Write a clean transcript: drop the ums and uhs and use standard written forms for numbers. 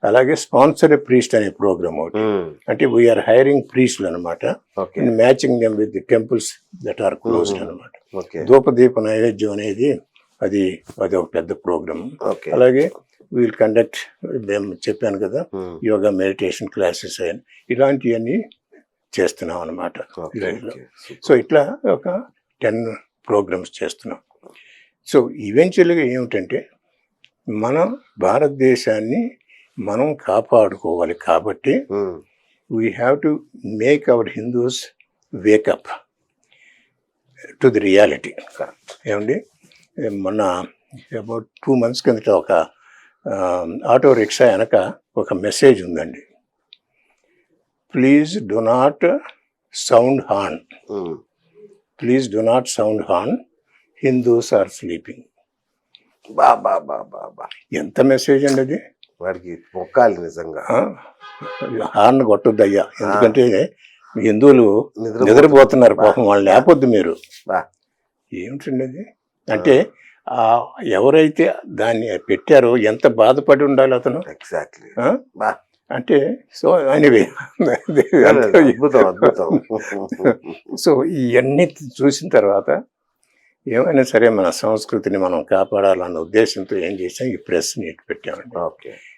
అలాగే sponsor priest అనే programme ఒకటి. అంటే వీఆర్ హైరింగ్ ప్రీస్ట్లు అనమాట, matching them with the temples that are closed అనమాట. ధూపదీప నైవేద్యం అనేది అది ఒక పెద్ద ప్రోగ్రామ్. అలాగే వీల్ కండక్ట్, మేము చెప్పాను కదా, యోగా మెడిటేషన్ క్లాసెస్ అయిన ఇలాంటివన్నీ చేస్తున్నాం అనమాట. సో ఇట్లా ఒక 10 ప్రోగ్రామ్స్ చేస్తున్నాం. సో ఈవెన్చువల్గా ఏమిటంటే మన భారతదేశాన్ని మనం కాపాడుకోవాలి కాబట్టి we have to make our Hindus wake up to the reality. ఏమండి, మొన్న అబౌట్ 2 months కిందట ఒక ఆటో రిక్షా వెనక ఒక మెసేజ్ ఉందండి. Please do not sound horn, please do not sound horn, Hindus are sleeping. ఎంత మెసేజ్ అండి అది. వాడికి మొక్కాలి నిజంగా. హార్న్ కొట్టొద్దయ్యా, ఎందుకంటే హిందువులు నిద్రపోతున్నారు పాపం, వాళ్ళు లేపొద్దు మీరు. ఏమిటండి అది. అంటే ఎవరైతే దాన్ని పెట్టారో ఎంత బాధపడి ఉండాలి అతను. ఎగ్జాక్ట్లీ. అంటే సో ఎనీవే, సో ఇవన్నీ చూసిన తర్వాత ఏమైనా సరే మన సంస్కృతిని మనం కాపాడాలన్న ఉద్దేశంతో ఏం చేసాం, ఈ ప్రెస్ నీట్ పెట్టామండి.